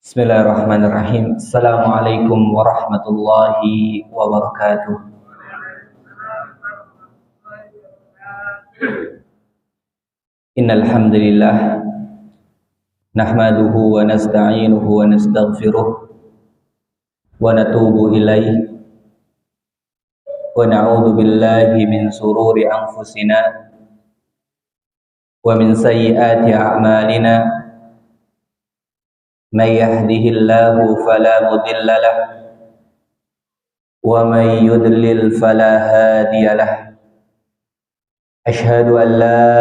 Bismillahirrahmanirrahim. Assalamualaikum warahmatullahi wabarakatuh. Innal hamdalillah nahmaduhu wa nasta'inuhu wa nastaghfiruh wa natubu ilaihi wa na'udzu billahi min sururi anfusina wa min sayyiati a'malina may yahdihillahu fala mudilla lahu wa may yudlil fala hadiya lahu. أشهد أن لا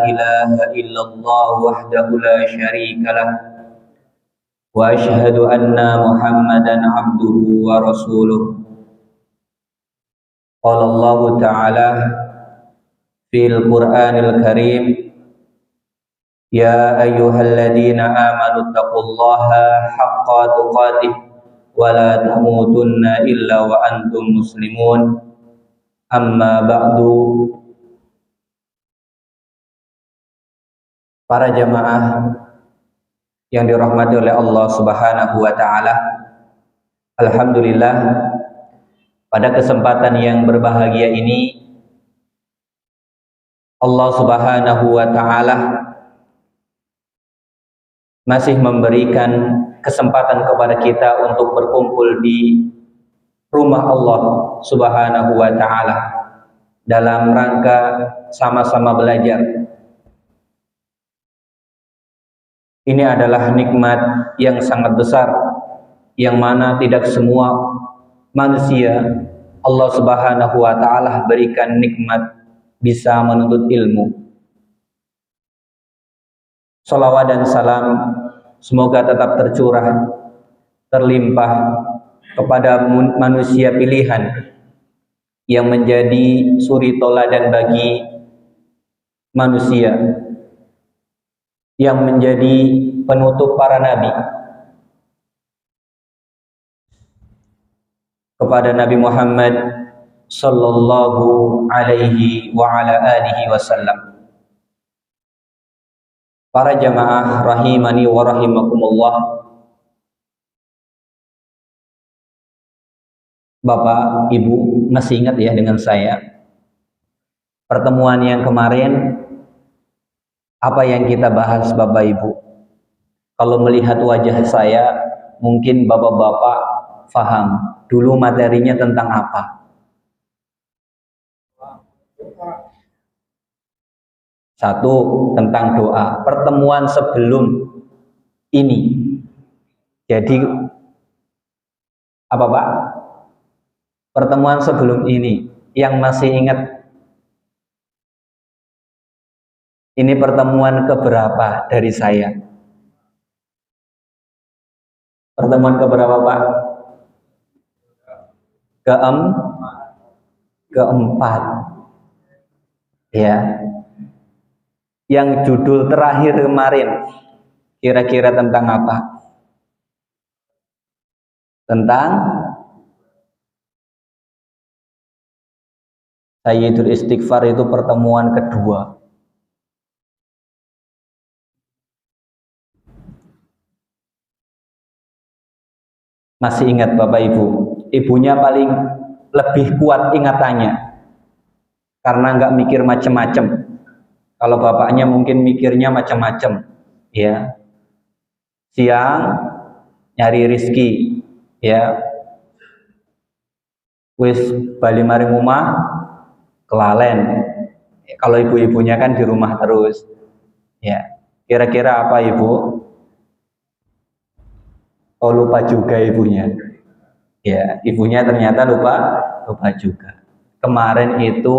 إله إلا الله وحده لا شريك له وأشهد أن محمدا عبده ورسوله. قال الله تعالى في القرآن الكريم يا أيها الذين آمنوا اتقوا الله حق تقاته ولا تموتن إلا وأنتم مسلمون. أما بعد. Para jamaah yang dirahmati oleh Allah Subhanahu wa taala, alhamdulillah pada kesempatan yang berbahagia ini Allah Subhanahu wa taala masih memberikan kesempatan kepada kita untuk berkumpul di rumah Allah Subhanahu wa taala dalam rangka sama-sama belajar. Ini adalah nikmat yang sangat besar, yang mana tidak semua manusia Allah Subhanahu wa ta'ala berikan nikmat bisa menuntut ilmu. Salawat dan salam semoga tetap tercurah, terlimpah kepada manusia pilihan yang menjadi suri toladan bagi manusia, yang menjadi penutup para nabi, kepada Nabi Muhammad sallallahu alaihi wa ala alihi wasallam. Para jamaah rahimani wa rahimakumullah, Bapak, Ibu masih ingat ya dengan saya pertemuan yang kemarin? Apa yang kita bahas Bapak Ibu? Kalau melihat wajah saya, mungkin Bapak-bapak faham dulu materinya tentang apa. Satu, tentang doa. Pertemuan sebelum ini. Jadi apa Pak? Pertemuan sebelum ini yang masih ingat? Ini pertemuan keberapa dari saya? Pertemuan keberapa Pak? Keempat. Ya. Yang judul terakhir kemarin kira-kira tentang apa? Tentang Sayyidul Istighfar, itu pertemuan kedua. Masih ingat Bapak Ibu? Ibunya paling lebih kuat ingatannya karena nggak mikir macem-macem. Kalau bapaknya mungkin mikirnya macem-macem, ya. Siang nyari rizki, ya. Wis bali mari rumah kelalen. Kalau ibu-ibunya kan di rumah terus, ya. Kira-kira apa Ibu? Oh, lupa juga ibunya. Ya, ibunya ternyata lupa juga. Kemarin itu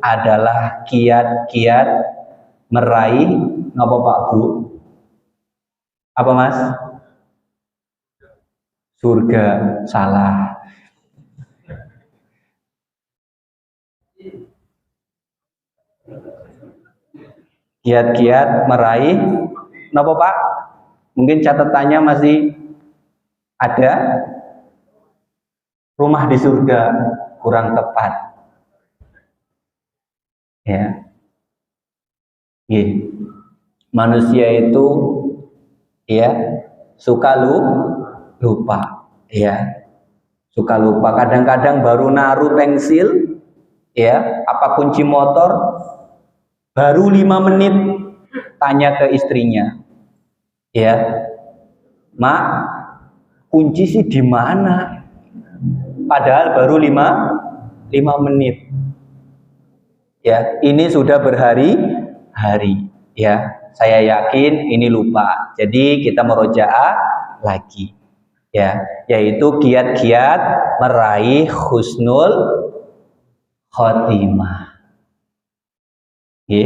adalah kiat-kiat meraih ngapa Pak Bu? Apa Mas? Surga. Salah. Kiat-kiat meraih ngapa Pak? Mungkin catatannya masih ada. Rumah di surga, kurang tepat. Ya. Manusia itu ya suka lupa, ya. Suka lupa. Kadang-kadang baru naruh pensil, ya, apa kunci motor, baru 5 menit tanya ke istrinya, ya, Mak, kunci sih di mana? Padahal baru 5 menit. Ya, ini sudah berhari-hari, ya. Saya yakin ini lupa. Jadi kita merojaah lagi, ya, yaitu kiat-kiat meraih husnul khotimah. Oke.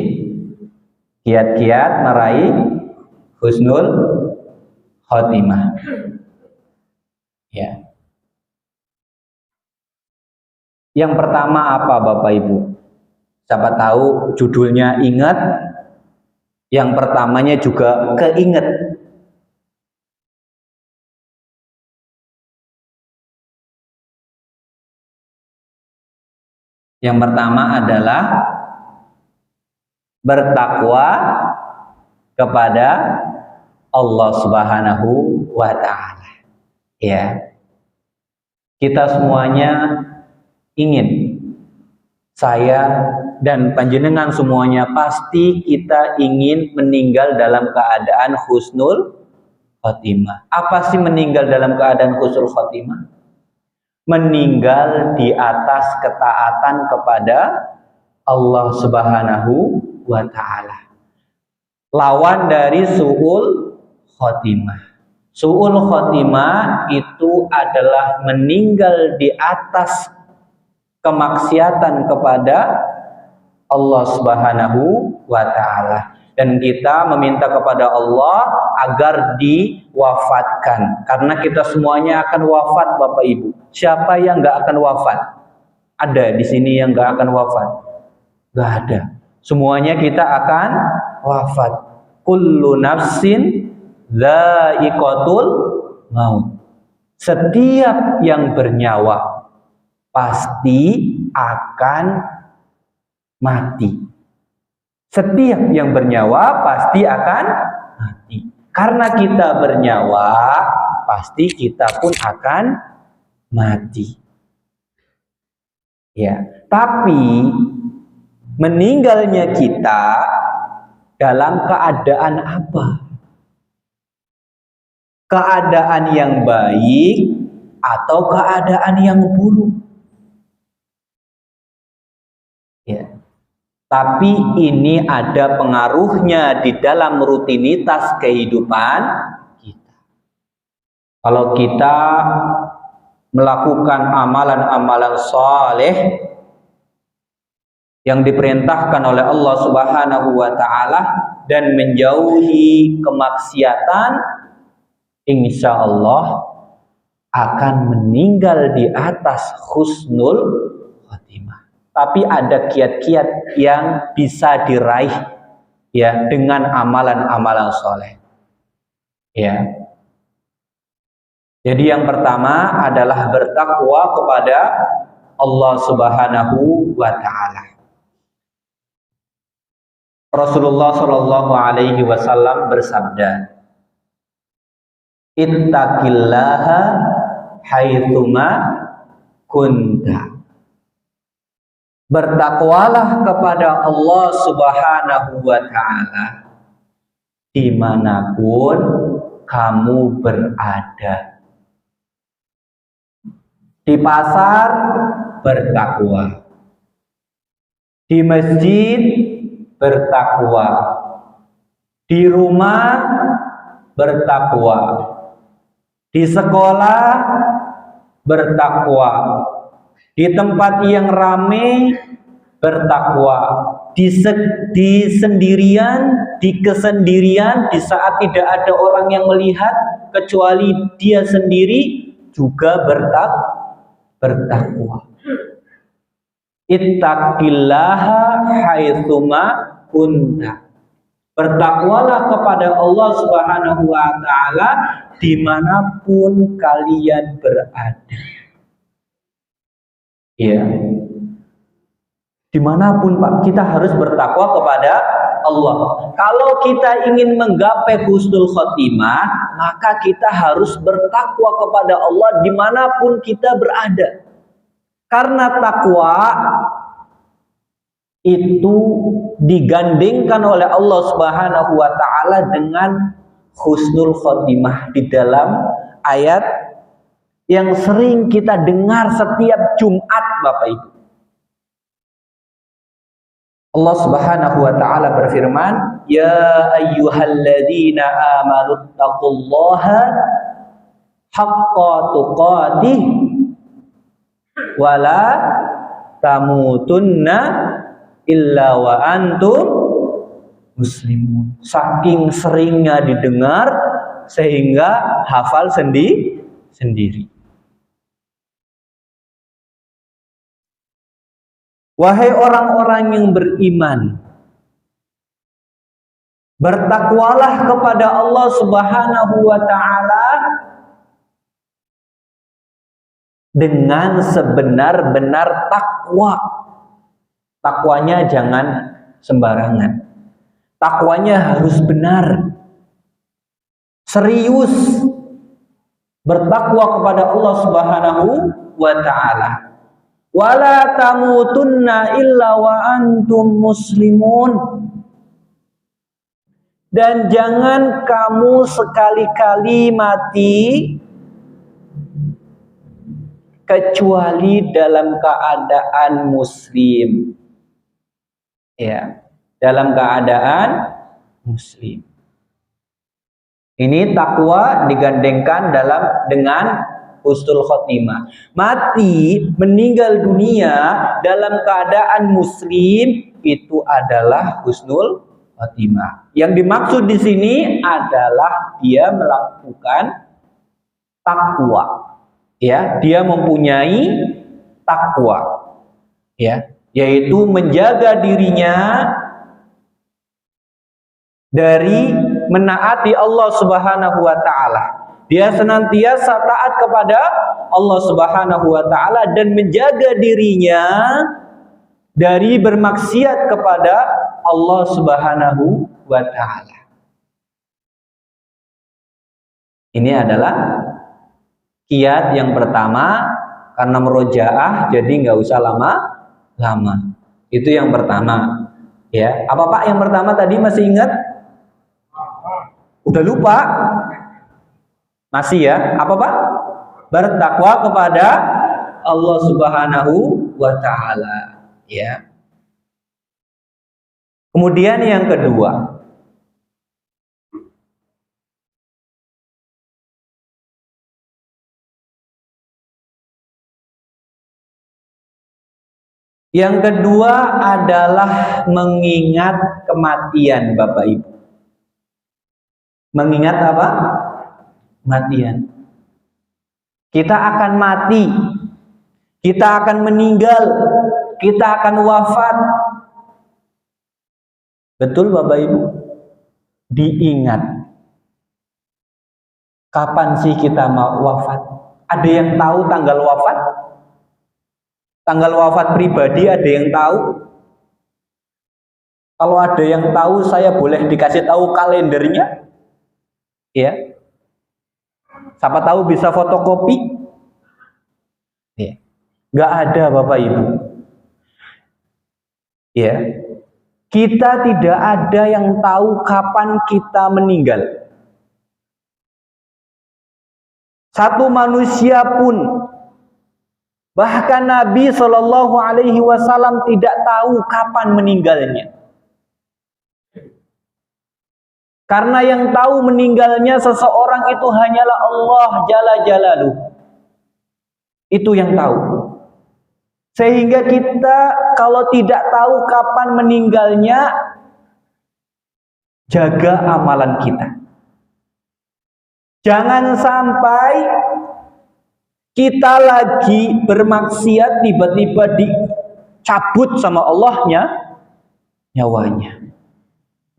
Kiat-kiat meraih husnul khotimah. Ya. Yang pertama apa Bapak Ibu? Siapa tahu judulnya ingat, yang pertamanya juga keinget. Yang pertama adalah bertakwa kepada Allah Subhanahu wa Ta'ala. Ya. Kita semuanya ingin, saya dan panjenengan semuanya pasti kita ingin meninggal dalam keadaan husnul khotimah. Apa sih meninggal dalam keadaan husnul khotimah? Meninggal di atas ketaatan kepada Allah Subhanahu wa Ta'ala. Lawan dari su'ul khotimah. Su'ul khotimah itu adalah meninggal di atas kemaksiatan kepada Allah Subhanahu wa Ta'ala. Dan kita meminta kepada Allah agar diwafatkan. Karena kita semuanya akan wafat Bapak Ibu. Siapa yang nggak akan wafat? Ada di sini yang nggak akan wafat? Nggak ada. Semuanya kita akan wafat. Kullu nafsin dha'iqatul maut. Setiap yang bernyawa pasti akan mati. Setiap yang bernyawa pasti akan mati. Karena kita bernyawa, pasti kita pun akan mati. Ya, tapi meninggalnya kita dalam keadaan apa? Keadaan yang baik atau keadaan yang buruk? Ya. Tapi ini ada pengaruhnya di dalam rutinitas kehidupan kita. Kalau kita melakukan amalan-amalan saleh yang diperintahkan oleh Allah Subhanahu wa Ta'ala dan menjauhi kemaksiatan, insya Allah akan meninggal di atas husnul khotimah. Tapi ada kiat-kiat yang bisa diraih, ya, dengan amalan-amalan soleh. Ya. Jadi yang pertama adalah bertakwa kepada Allah Subhanahu wa Ta'ala. Rasulullah Shallallahu Alaihi Wasallam bersabda, "Ittaqillaha haitsuma kunta." Bertakwalah kepada Allah Subhanahu wa Ta'ala dimanapun kamu berada. Di pasar bertakwa, di masjid bertakwa, di rumah bertakwa, di sekolah bertakwa, di tempat yang ramai bertakwa, di sendirian, di kesendirian, di saat tidak ada orang yang melihat kecuali dia sendiri juga bertakwa. Ittaqillaha haitsuma kunta. Bertakwalah kepada Allah Subhanahu wa Ta'ala dimanapun kalian berada. Ya, dimanapun Pak, kita harus bertakwa kepada Allah. Kalau kita ingin menggapai husnul khotimah, maka kita harus bertakwa kepada Allah dimanapun kita berada. Karena takwa itu digandengkan oleh Allah Subhanahu wa taala dengan husnul khotimah di dalam ayat yang sering kita dengar setiap Jumat, Bapak Ibu. Allah Subhanahu wa taala berfirman, "Ya ayyuhalladzina amanu taqullaha haqqa tuqatih wa la tamutunna illa wa antum muslimun." Saking seringnya didengar sehingga hafal sendiri. Wahai orang-orang yang beriman, bertakwalah kepada Allah Subhanahu wa taala dengan sebenar-benar takwa. Takwanya jangan sembarangan. Takwanya harus benar. Serius bertakwa kepada Allah Subhanahu wa taala. Wala tamutunna illa wa antum muslimun. Dan jangan kamu sekali-kali mati kecuali dalam keadaan muslim. Ya, dalam keadaan muslim. Ini takwa digandengkan dengan husnul khotimah. Mati, meninggal dunia dalam keadaan muslim itu adalah husnul khotimah. Yang dimaksud di sini adalah dia melakukan takwa. Ya, dia mempunyai takwa. Ya, yaitu menjaga dirinya dari menaati Allah Subhanahu wa taala. Dia senantiasa taat kepada Allah Subhanahu wa taala dan menjaga dirinya dari bermaksiat kepada Allah Subhanahu wa taala. Ini adalah kiat yang pertama, karena merojaah jadi nggak usah lama-lama. Itu yang pertama. Ya, apa Pak yang pertama tadi masih ingat? Udah lupa? Masih ya? Apa Pak? Bertakwa kepada Allah Subhanahu wa taala, ya. Kemudian yang kedua, adalah mengingat kematian, Bapak Ibu. Mengingat apa? Kematian. Kita akan mati, kita akan meninggal, kita akan wafat. Betul Bapak Ibu? Diingat. Kapan sih kita mau wafat? Ada yang tahu tanggal wafat? Tanggal wafat pribadi ada yang tahu? Kalau ada yang tahu, saya boleh dikasih tahu kalendernya? Ya. Siapa tahu bisa fotokopi? Ya. Nggak ada Bapak Ibu. Ya. Kita tidak ada yang tahu kapan kita meninggal. Satu manusia pun, bahkan Nabi Shallallahu Alaihi Wasallam tidak tahu kapan meninggalnya. Karena yang tahu meninggalnya seseorang itu hanyalah Allah Jalla Jalaluh. Itu yang tahu. Sehingga kita kalau tidak tahu kapan meninggalnya, jaga amalan kita. Jangan sampai kita lagi bermaksiat tiba-tiba dicabut sama Allahnya nyawanya.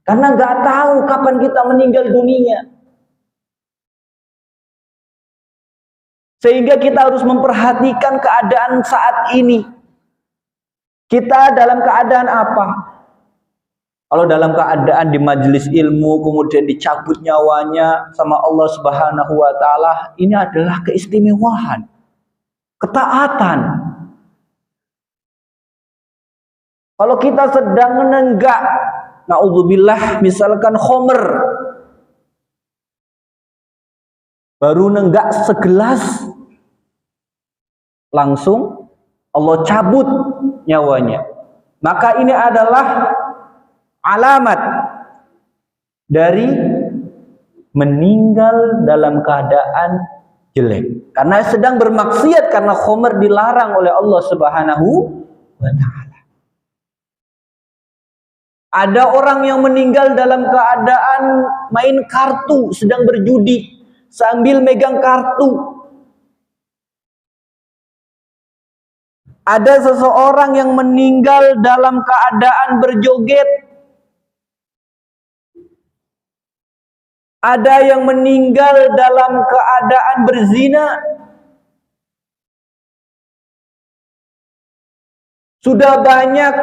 Karena nggak tahu kapan kita meninggal dunia. Sehingga kita harus memperhatikan keadaan saat ini. Kita dalam keadaan apa? Kalau dalam keadaan di majelis ilmu kemudian dicabut nyawanya sama Allah Subhanahu wa taala, ini adalah keistimewaan, ketaatan. Kalau kita sedang menenggak, naudzubillah, misalkan khomer, baru nenggak segelas, langsung Allah cabut nyawanya. Maka ini adalah alamat dari meninggal dalam keadaan jelek, karena sedang bermaksiat, karena khomer dilarang oleh Allah Subhanahu wa taala. Ada orang yang meninggal dalam keadaan main kartu, sedang berjudi sambil megang kartu. Ada seseorang yang meninggal dalam keadaan berjoget. Ada yang meninggal dalam keadaan berzina. Sudah banyak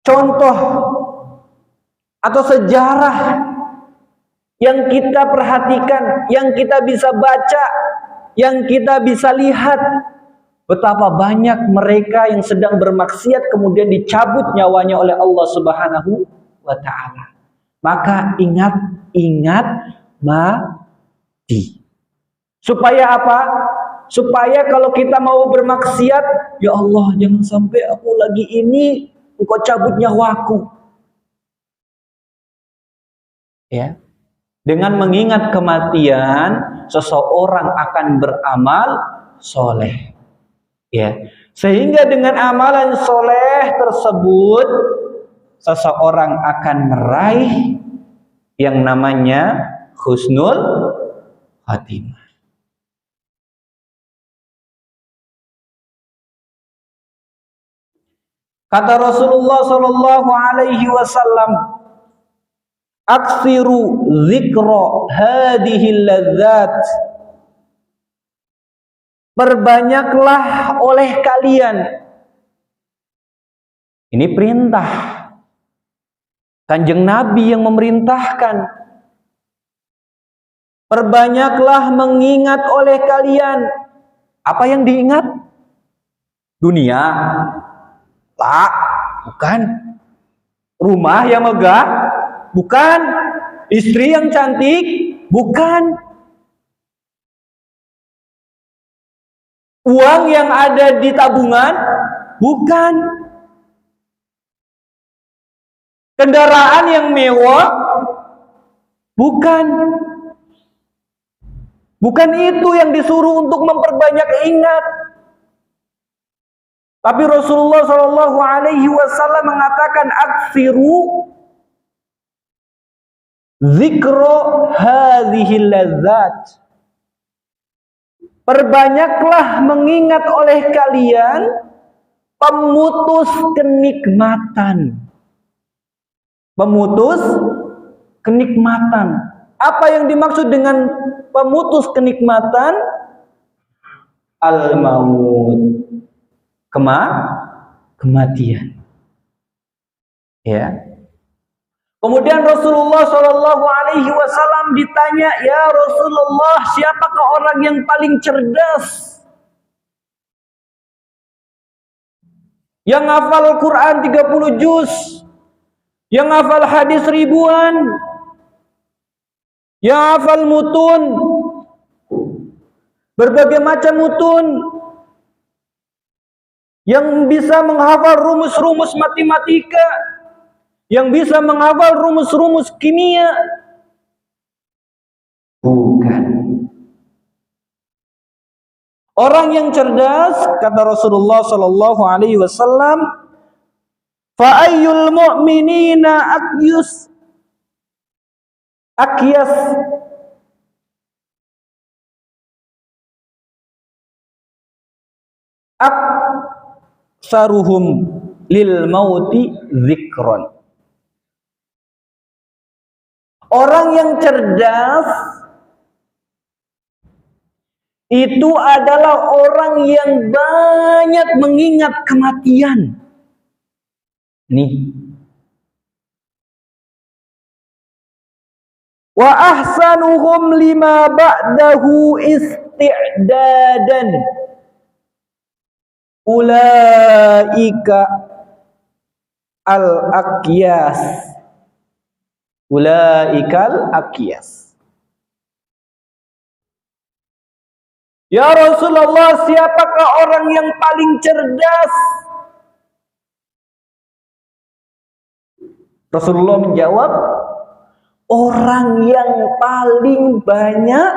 contoh atau sejarah yang kita perhatikan, yang kita bisa baca, yang kita bisa lihat, betapa banyak mereka yang sedang bermaksiat kemudian dicabut nyawanya oleh Allah Subhanahu wa taala. Maka ingat mati. Supaya apa? Supaya kalau kita mau bermaksiat, ya Allah, jangan sampai aku lagi ini Engkau cabut nyawaku. Ya. Dengan mengingat kematian, seseorang akan beramal soleh. Ya. Sehingga dengan amalan soleh tersebut, seseorang akan meraih yang namanya husnul khatimah. Kata Rasulullah sallallahu alaihi wasallam, aksiru zikra hadhil ladzat. Perbanyaklah oleh kalian. Ini perintah. Kanjeng Nabi yang memerintahkan. Perbanyaklah mengingat oleh kalian. Apa yang diingat? Dunia? Tak, bukan. Rumah yang megah? Bukan. Istri yang cantik? Bukan. Uang yang ada di tabungan? Bukan. Kendaraan yang mewah? Bukan. Bukan itu yang disuruh untuk memperbanyak ingat. Tapi Rasulullah Shallallahu Alaihi Wasallam mengatakan, aksiru zikro hadhil ladzat. Perbanyaklah mengingat oleh kalian pemutus kenikmatan. Pemutus kenikmatan. Apa yang dimaksud dengan pemutus kenikmatan? Al-maut. Kematian. Ya. Kemudian Rasulullah Shallallahu Alaihi Wasallam ditanya, ya Rasulullah, siapakah orang yang paling cerdas? Yang hafal Quran 30 juz, yang hafal hadis ribuan, yang hafal mutun, berbagai macam mutun, yang bisa menghafal rumus-rumus matematika, yang bisa menghafal rumus-rumus kimia. Bukan. Orang yang cerdas, kata Rasulullah sallallahu alaihi wasallam, fa ayyul mu'minina akyas aksaruhum lil mauti zikron. Orang yang cerdas itu adalah orang yang banyak mengingat kematian. Nih. Wa ahsanuhum lima ba'dahu isti'dadan. Ulaika al-aqyas. Ulaikal aqyas. Ya Rasulullah, siapakah orang yang paling cerdas? Rasulullah menjawab, orang yang paling banyak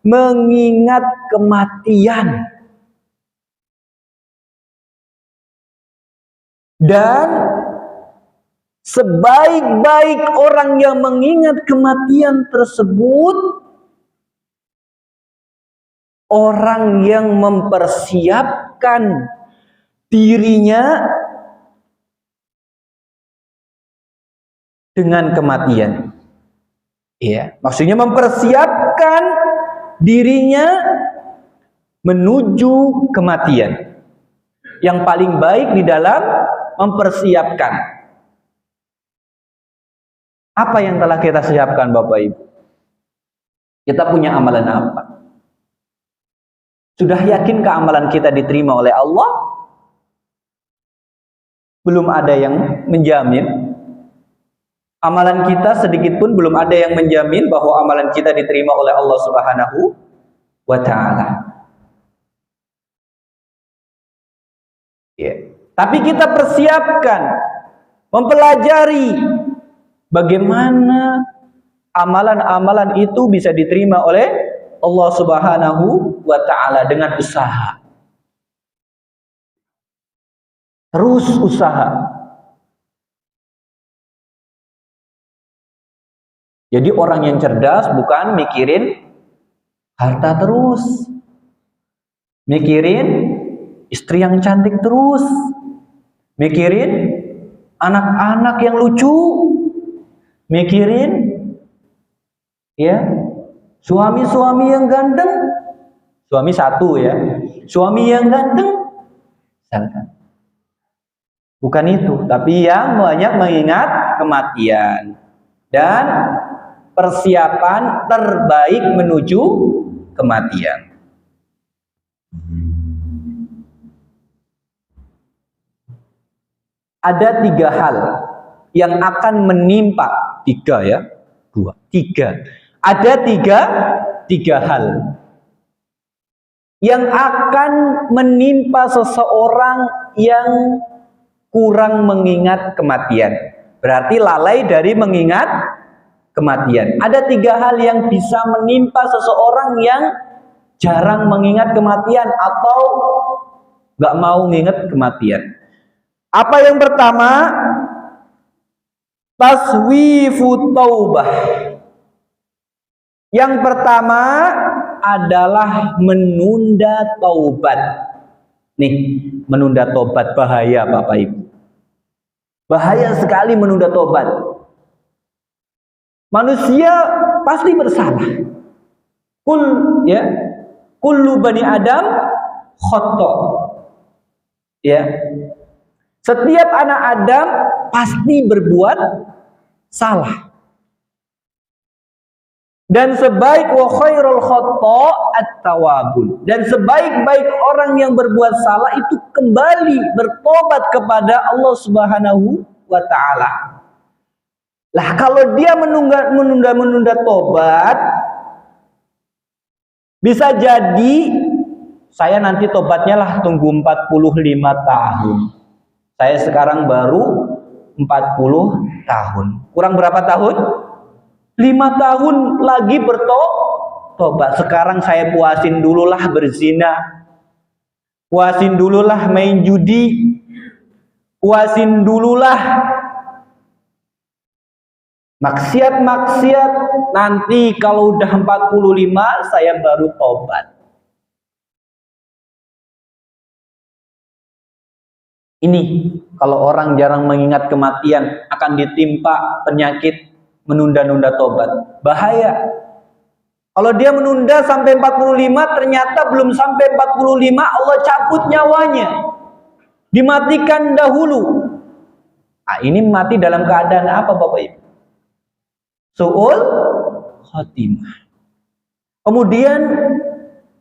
mengingat kematian. Dan sebaik-baik orang yang mengingat kematian tersebut, orang yang mempersiapkan dirinya dengan kematian. Ya, maksudnya mempersiapkan dirinya menuju kematian. Yang paling baik di dalam mempersiapkan. Apa yang telah kita siapkan Bapak Ibu? Kita punya amalan apa? Sudah yakinkah amalan kita diterima oleh Allah? Belum ada yang menjamin. Amalan kita sedikit pun belum ada yang menjamin bahwa amalan kita diterima oleh Allah Subhanahu wa ta'ala. Ya. Tapi kita persiapkan, mempelajari bagaimana amalan-amalan itu bisa diterima oleh Allah Subhanahu wa ta'ala dengan usaha. Terus usaha. Jadi orang yang cerdas bukan mikirin harta terus. Mikirin istri yang cantik terus. Mikirin anak-anak yang lucu. Mikirin ya, suami-suami yang ganteng. Suami satu ya. Suami yang ganteng. Misalkan. Bukan itu, tapi yang banyak mengingat kematian dan persiapan terbaik menuju kematian. Ada 3 hal yang akan menimpa. 3 ya, 2, 3. Ada 3 hal yang akan menimpa seseorang yang kurang mengingat kematian. Berarti lalai dari mengingat kematian. Ada 3 hal yang bisa menimpa seseorang yang jarang mengingat kematian atau gak mau mengingat kematian. Apa yang pertama? Taswifu taubah. Yang pertama adalah menunda taubat. Nih, menunda taubat bahaya Bapak Ibu. Bahaya sekali menunda taubat. Manusia pasti bersalah. Kullu bani Adam khata. Ya. Setiap anak Adam pasti berbuat salah. Dan sebaik wa khairul khata at-tawabun. Dan sebaik-baik orang yang berbuat salah itu kembali bertobat kepada Allah Subhanahu wa ta'ala. Lah kalau dia menunda tobat, bisa jadi saya nanti tobatnya lah tunggu 45 tahun. Saya sekarang baru 40 tahun. Kurang berapa tahun? 5 tahun lagi bertobat. Sekarang saya puasin dululah berzina. Puasin dululah main judi. Puasin dululah maksiat-maksiat. Nanti kalau udah 45 saya baru tobat. Ini kalau orang jarang mengingat kematian akan ditimpa penyakit menunda-nunda tobat. Bahaya. Kalau dia menunda sampai 45, ternyata belum sampai 45, Allah cabut nyawanya. Dimatikan dahulu. Nah, ini mati dalam keadaan apa Bapak Ibu? Su'ul khotimah. Kemudian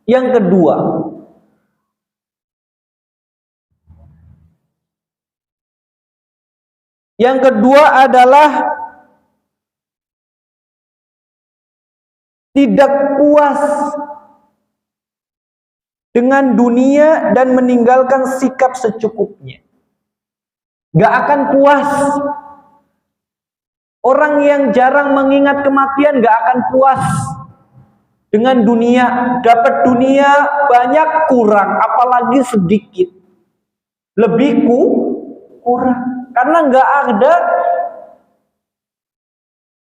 yang kedua, adalah tidak puas dengan dunia dan meninggalkan sikap secukupnya. Gak akan puas. Orang yang jarang mengingat kematian gak akan puas dengan dunia. Dapat dunia banyak kurang, apalagi sedikit. Lebih kurang. Karena gak ada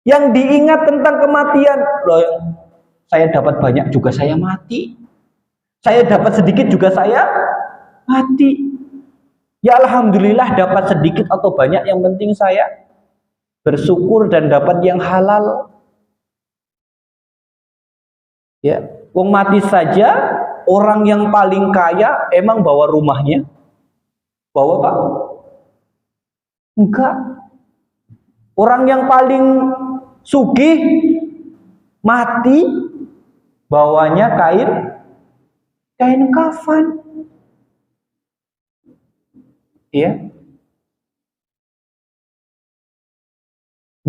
yang diingat tentang kematian. Loh, saya dapat banyak juga saya mati. Saya dapat sedikit juga saya mati. Ya alhamdulillah dapat sedikit atau banyak, yang penting saya bersyukur dan dapat yang halal. Ya, wong mati saja, orang yang paling kaya emang bawa rumahnya? Bawa Pak? Enggak. Orang yang paling sugih mati bawanya kain kafan. Ya.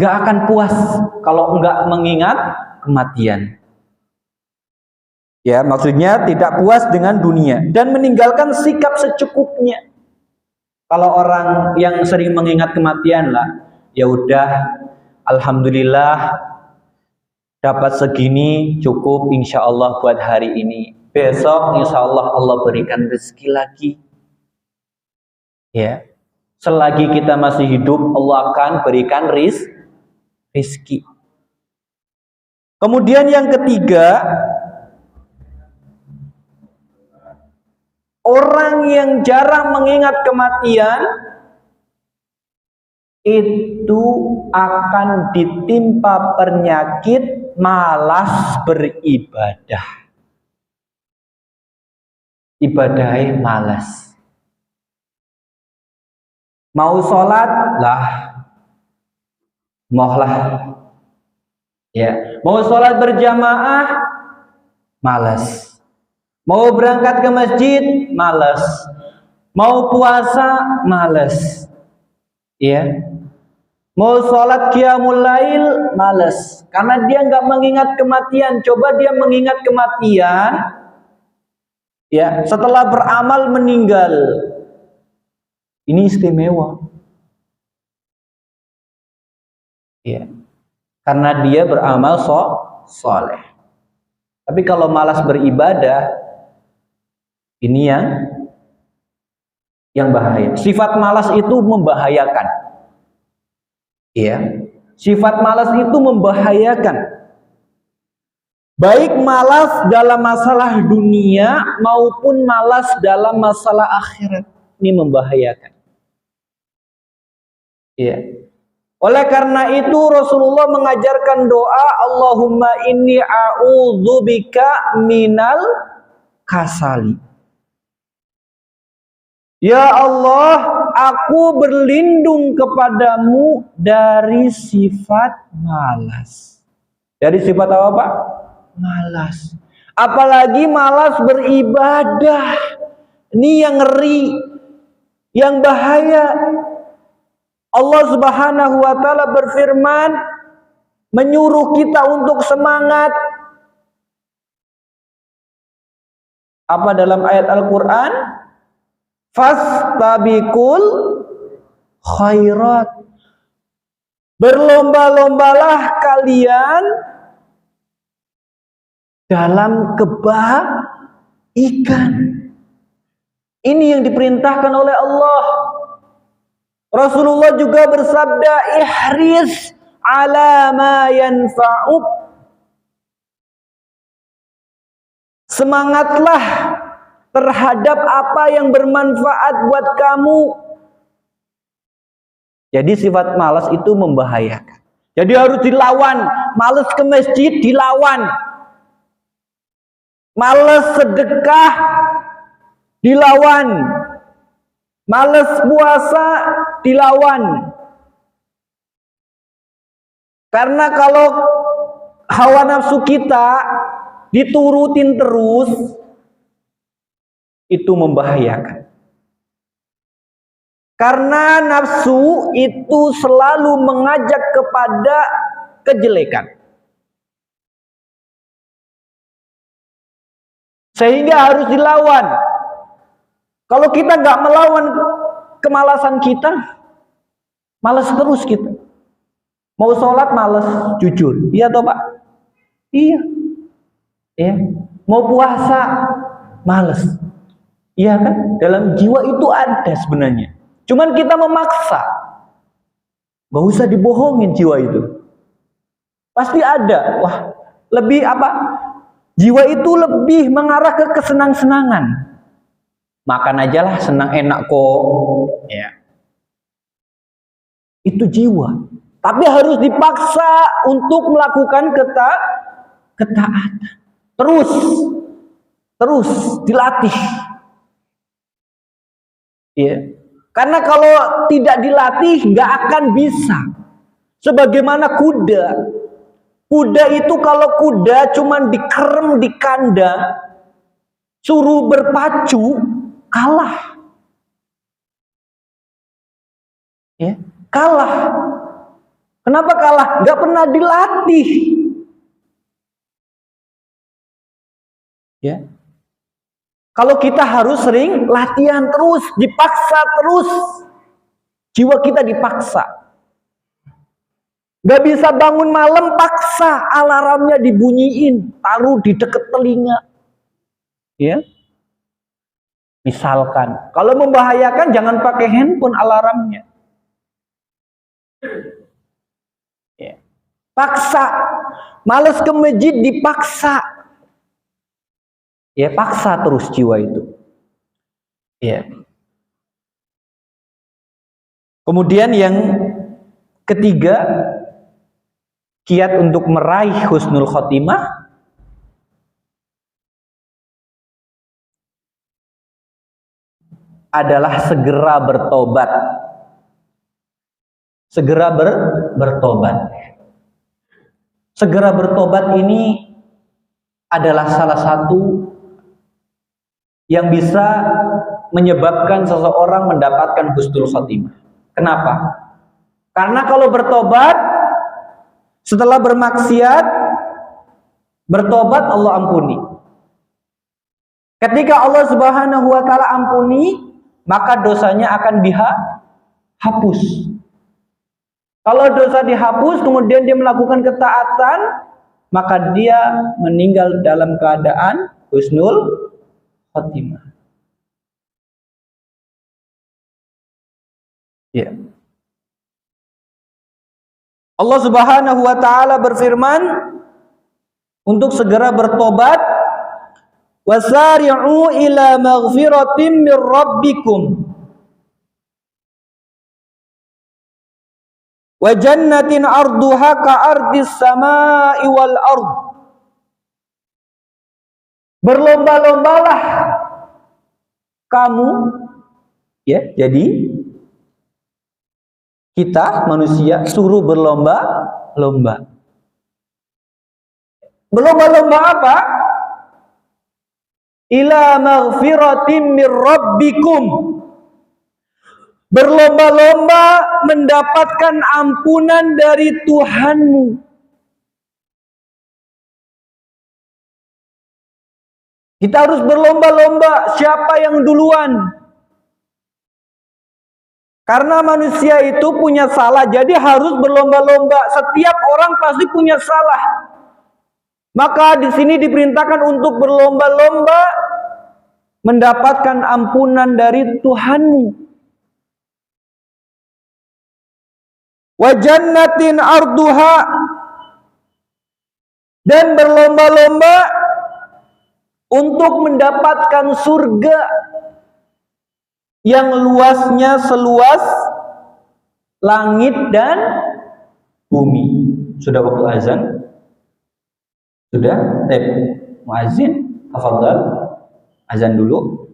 Gak akan puas kalau enggak mengingat kematian. Ya, maksudnya tidak puas dengan dunia dan meninggalkan sikap secukupnya. Kalau orang yang sering mengingat kematian lah, ya udah, alhamdulillah dapat segini cukup insya Allah buat hari ini. Besok insya Allah Allah berikan rezeki lagi. Ya, selagi kita masih hidup Allah akan berikan rezeki. Kemudian yang ketiga, orang yang jarang mengingat kematian itu akan ditimpa penyakit malas beribadah. Ibadahnya malas. Mau sholat lah, ya. Mau sholat berjamaah, malas. Mau berangkat ke masjid, malas. Mau puasa, malas. Ya. Mau sholat qiyamul lail, malas. Karena dia nggak mengingat kematian. Coba dia mengingat kematian, ya. Setelah beramal meninggal. Ini istimewa. Ya. Karena dia beramal soleh. Tapi kalau malas beribadah, ini yang bahaya. Sifat malas itu membahayakan. Ya. Sifat malas itu membahayakan. Baik malas dalam masalah dunia maupun malas dalam masalah akhirat. Ini membahayakan. Ya. Oleh karena itu Rasulullah mengajarkan doa, Allahumma inni a'udzubika minal kasali. Ya Allah, aku berlindung kepadamu dari sifat malas. Dari sifat apa Pak? Malas. Apalagi malas beribadah. Ini yang ngeri, yang bahaya. Allah Subhanahu wa taala berfirman menyuruh kita untuk semangat. Apa dalam ayat Al-Qur'an? Fastabiqul khairat. Berlomba-lombalah kalian dalam kebaikan. Ini yang diperintahkan oleh Allah. Rasulullah juga bersabda, ihris ala ma yanfa'uk. Semangatlah terhadap apa yang bermanfaat buat kamu. Jadi sifat malas itu membahayakan. Jadi harus dilawan. Malas ke masjid dilawan. Males sedekah dilawan, males puasa dilawan. Karena kalau hawa nafsu kita diturutin terus, itu membahayakan. Karena nafsu itu selalu mengajak kepada kejelekan. Sehingga harus dilawan. Kalau kita nggak melawan kemalasan kita, malas terus kita. Mau sholat malas, jujur. Iya toh Pak? Iya. Ya. Mau puasa malas. Iya kan? Dalam jiwa itu ada sebenarnya. Cuman kita memaksa. Gak usah dibohongin jiwa itu. Pasti ada. Wah, lebih apa? Jiwa itu lebih mengarah ke kesenang-senangan. Makan aja lah, senang enak kok. Ya. Itu jiwa. Tapi harus dipaksa untuk melakukan ketaatan. Terus dilatih. Ya. Karena kalau tidak dilatih nggak akan bisa. Sebagaimana kuda. Kuda itu kalau kuda cuman dikerem di kandang, suruh berpacu, kalah. Ya, kalah. Kenapa kalah? Nggak pernah dilatih. Ya. Kalau kita harus sering latihan terus, dipaksa terus. Jiwa kita dipaksa. Gak bisa bangun malam, paksa alarmnya dibunyiin, taruh di dekat telinga. Ya. Misalkan, kalau membahayakan jangan pakai handphone alarmnya. Ya. Paksa, males ke masjid dipaksa. Ya, paksa terus jiwa itu. Ya. Kemudian yang ketiga, kiat untuk meraih husnul khotimah adalah segera bertobat. Segera bertobat. Segera bertobat ini adalah salah satu yang bisa menyebabkan seseorang mendapatkan husnul khotimah. Kenapa? Karena kalau bertobat setelah bermaksiat, bertobat Allah ampuni. Ketika Allah Subhanahu wa taala ampuni, maka dosanya akan dihapus. Kalau dosa dihapus, kemudian dia melakukan ketaatan, maka dia meninggal dalam keadaan husnul khotimah. Ya. Allah Subhanahu wa taala berfirman untuk segera bertobat, wasari'u ila maghfiratin mir rabbikum wa jannatin arduha ka'ardis samai wal ard. Berlomba-lombalah kamu, ya, jadi kita manusia suruh berlomba-lomba. Berlomba-lomba apa? Ila maghfiratin mir rabbikum. Berlomba-lomba mendapatkan ampunan dari Tuhanmu. Kita harus berlomba-lomba siapa yang duluan. Karena manusia itu punya salah, jadi harus berlomba-lomba. Setiap orang pasti punya salah. Maka di sini diperintahkan untuk berlomba-lomba mendapatkan ampunan dari Tuhanmu. Wa jannatin arduha, dan berlomba-lomba untuk mendapatkan surga yang luasnya seluas langit dan bumi. Sudah waktu azan? Sudah? Muazin? Tafadhal, azan dulu.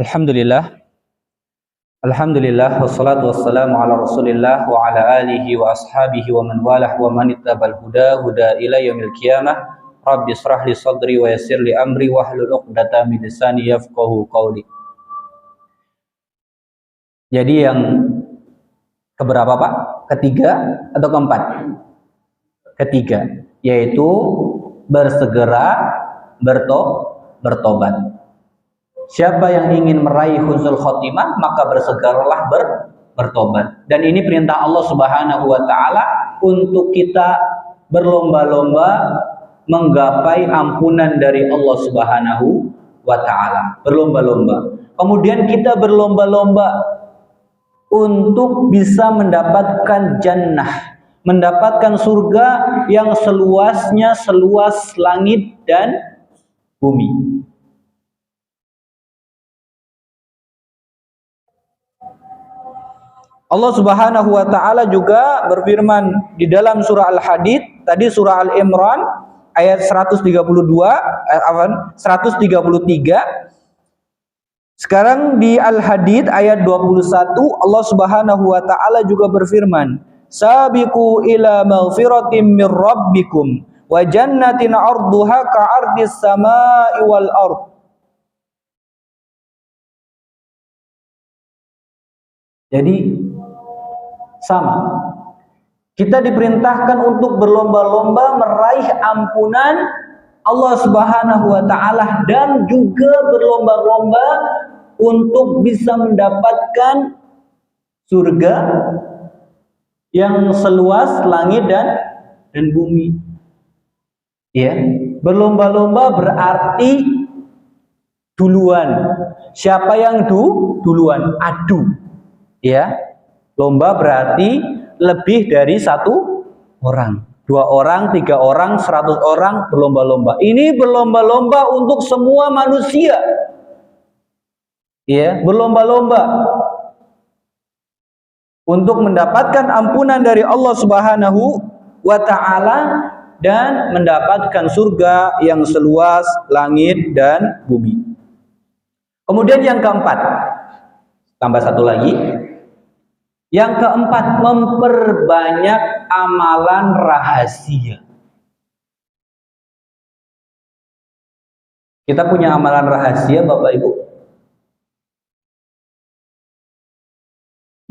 Alhamdulillah. Alhamdulillah wassalatu wassalamu ala Rasulillah wa ala alihi wa ashabihi wa man walah wa man ittaba'al huda ila yaumil qiyamah. Rabbi shrah li sadri wa yassir li amri wahlul 'uqdatam min lisani yafqahu qawli. Jadi yang keberapa Pak? Ketiga atau keempat? Ketiga, yaitu bersegera bertobat. Siapa yang ingin meraih husnul khotimah, maka bersegeralah bertobat. Dan ini perintah Allah Subhanahu wa taala untuk kita berlomba-lomba menggapai ampunan dari Allah Subhanahu wa taala. Berlomba-lomba. Kemudian kita berlomba-lomba untuk bisa mendapatkan jannah, mendapatkan surga yang seluasnya seluas langit dan bumi. Allah Subhanahu wa taala juga berfirman di dalam surah Al-Hadid, tadi surah Al-Imran ayat 133. Sekarang di Al-Hadid ayat 21 Allah Subhanahu wa taala juga berfirman, "Sabiqu ila maghfiratin mir rabbikum wa jannatin 'arduha ka'ardis samai wal ard." Jadi sama. Kita diperintahkan untuk berlomba-lomba meraih ampunan Allah Subhanahu wa taala dan juga berlomba-lomba untuk bisa mendapatkan surga yang seluas langit dan bumi. Ya, berlomba-lomba berarti duluan. Siapa yang duluan? Adu. Ya, lomba berarti lebih dari satu orang, 2 orang, 3 orang, 100 orang berlomba-lomba. Ini berlomba-lomba untuk semua manusia. Ya, berlomba-lomba untuk mendapatkan ampunan dari Allah Subhanahu wa taala dan mendapatkan surga yang seluas langit dan bumi. Kemudian yang keempat, tambah satu lagi. Yang keempat, memperbanyak amalan rahasia. Kita punya amalan rahasia, Bapak Ibu.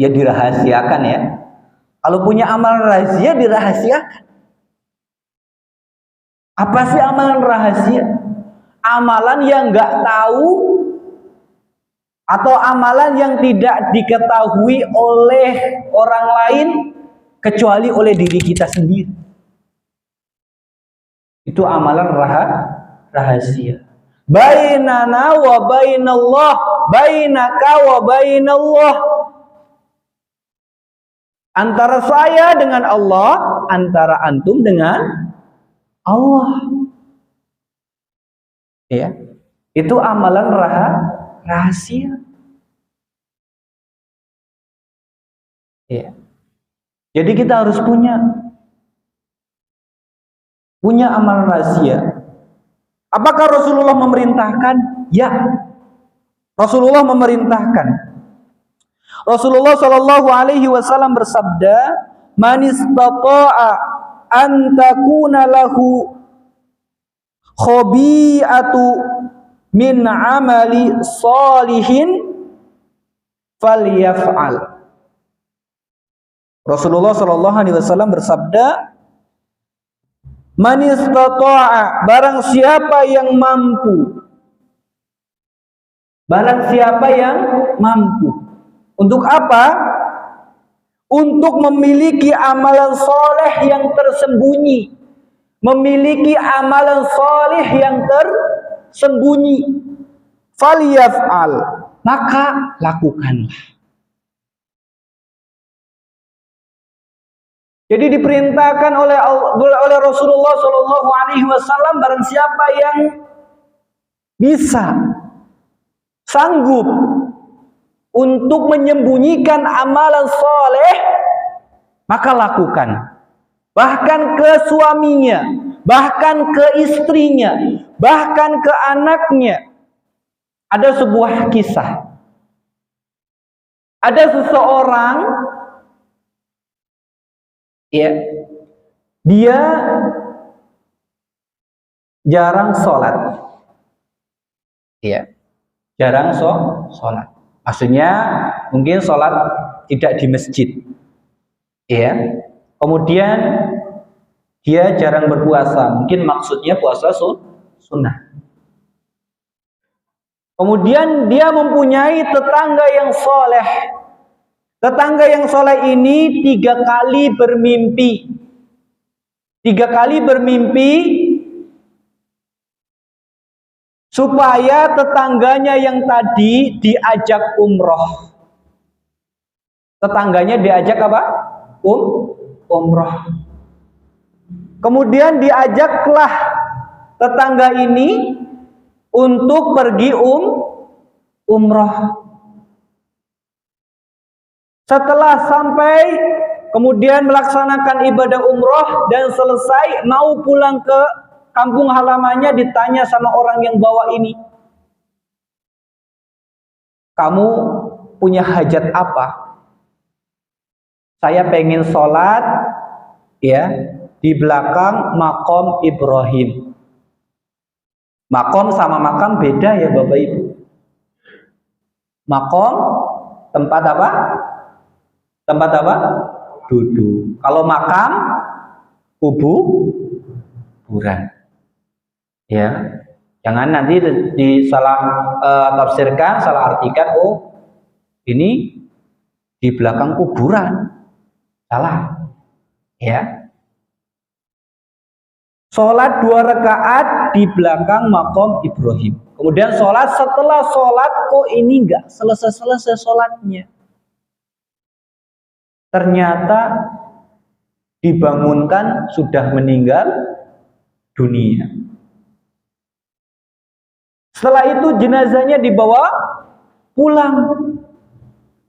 Ya dirahasiakan ya. Kalau punya amalan rahasia, dirahasiakan. Apa sih amalan rahasia? Amalan yang nggak tahu atau amalan yang tidak diketahui oleh orang lain kecuali oleh diri kita sendiri. Itu amalan rahasia. Bainana wa bainallah, bainaka wa bainallah. Antara saya dengan Allah, antara antum dengan Allah. Ya. Itu amalan rahasia. Ya. Jadi kita harus punya amalan rahasia. Apakah Rasulullah memerintahkan? Ya. Rasulullah memerintahkan. Rasulullah Shallallahu alaihi wasallam bersabda, "Man istata'a an takuna lahu khobi'atu min amali salihin falyaf'al." Rasulullah Shallallahu alaihi wasallam bersabda, "Man istata'a," barang siapa yang mampu. Barang siapa yang mampu. Untuk apa? Untuk memiliki amalan soleh yang tersembunyi. Memiliki amalan soleh yang tersembunyi. Falyaf'al, maka lakukanlah. Jadi diperintahkan oleh Rasulullah Shallallahu Alaihi Wasallam, barang siapa yang bisa, sanggup untuk menyembunyikan amalan soleh, maka lakukan. Bahkan ke suaminya, bahkan ke istrinya, bahkan ke anaknya. Ada sebuah kisah. Ada seseorang, ya, dia jarang sholat. Ya, jarang sholat. Maksudnya mungkin sholat tidak di masjid, ya. Kemudian dia jarang berpuasa, mungkin maksudnya puasa sunnah. Kemudian dia mempunyai tetangga yang soleh. Tetangga yang soleh ini 3 kali bermimpi. 3 kali bermimpi supaya tetangganya yang tadi diajak umroh. Tetangganya diajak apa? Umroh. Kemudian diajaklah tetangga ini untuk pergi umroh. Setelah sampai kemudian melaksanakan ibadah umroh dan selesai, mau pulang ke kampung halamannya, ditanya sama orang yang bawa ini, "Kamu punya hajat apa?" "Saya pengen sholat, ya, di belakang makom Ibrahim." Makom sama makam beda ya Bapak Ibu. Makom tempat apa? Tempat apa? Duduk. Kalau makam kuburan. Ya, jangan nanti disalah tafsirkan, salah artikan, oh ini di belakang kuburan. Salah. Ya. Sholat 2 rakaat di belakang makom Ibrahim. Kemudian sholat, setelah sholat kok ini enggak selesai-selesai sholatnya. Ternyata dibangunkan sudah meninggal dunia. Setelah itu jenazahnya dibawa pulang.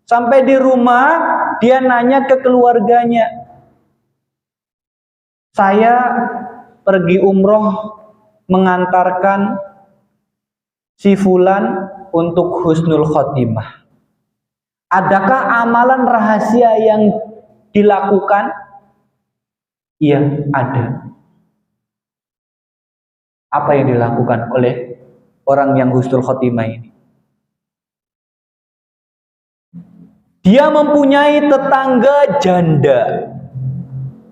Sampai di rumah dia nanya ke keluarganya, saya pergi umroh mengantarkan si fulan untuk husnul khotimah. Adakah amalan rahasia yang dilakukan? Iya, ada. Apa yang dilakukan oleh orang yang husnul khotimah ini? Dia mempunyai tetangga janda.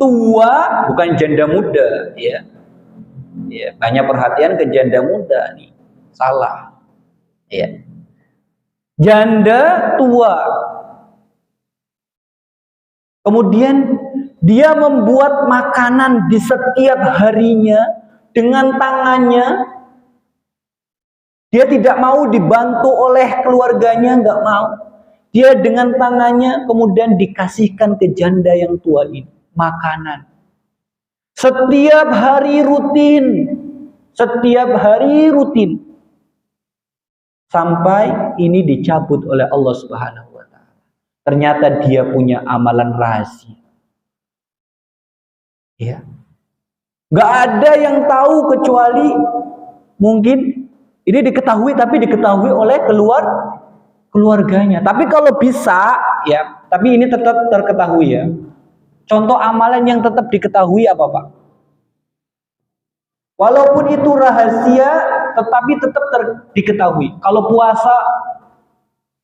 Tua, bukan janda muda, ya. Ya, banyak perhatian ke janda muda nih. Salah. Ya. Janda tua. Kemudian dia membuat makanan di setiap harinya dengan tangannya. Dia tidak mau dibantu oleh keluarganya, nggak mau. Dia dengan tangannya kemudian dikasihkan ke janda yang tua ini makanan. Setiap hari rutin. Setiap hari rutin. Sampai ini dicabut oleh Allah Subhanahu wa taala. Ternyata dia punya amalan rahasia. Ya. Gak ada yang tahu kecuali mungkin ini diketahui, tapi diketahui oleh keluarganya. Tapi kalau bisa, ya, tapi ini tetap terketahui ya. Contoh amalan yang tetap diketahui apa, Pak? Walaupun itu rahasia, tetapi tetap diketahui. Kalau puasa,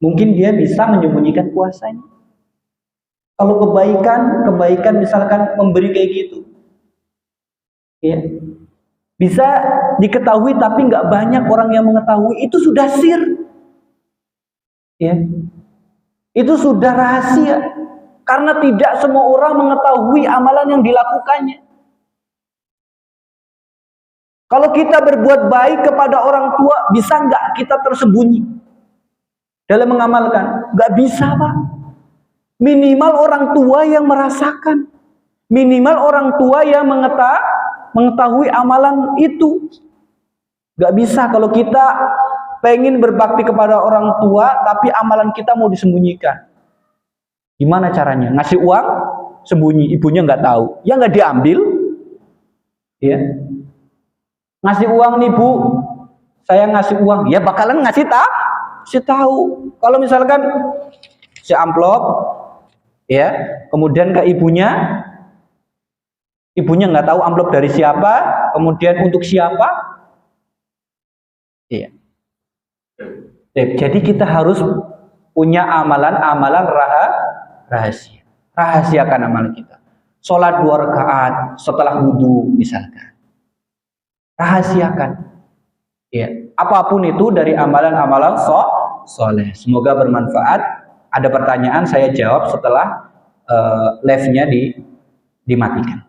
mungkin dia bisa menyembunyikan puasanya. Kalau kebaikan misalkan memberi kayak gitu, ya, bisa diketahui tapi nggak banyak orang yang mengetahui. Itu sudah sir, ya, itu sudah rahasia. Karena tidak semua orang mengetahui amalan yang dilakukannya. Kalau kita berbuat baik kepada orang tua, bisa nggak kita tersembunyi dalam mengamalkan? Nggak bisa, Pak. Minimal orang tua yang merasakan. Minimal orang tua yang mengetahui amalan itu. Nggak bisa kalau kita pengen berbakti kepada orang tua, tapi amalan kita mau disembunyikan. Gimana caranya? Ngasih uang, sembunyi, ibunya nggak tahu. Ya nggak diambil. Ya. Ngasih uang nih Bu, saya ngasih uang. Ya bakalan ngasih tahu. Kalau misalkan si amplop, ya, kemudian ke ibunya nggak tahu amplop dari siapa, kemudian untuk siapa. Iya. Jadi kita harus punya amalan rahasia. Rahasiakan amalan kita. Sholat 2 rakaat setelah wudhu misalkan. Rahasiakan. Ya, apapun itu dari amalan-amalan soleh. Semoga bermanfaat. Ada pertanyaan saya jawab setelah live-nya dimatikan.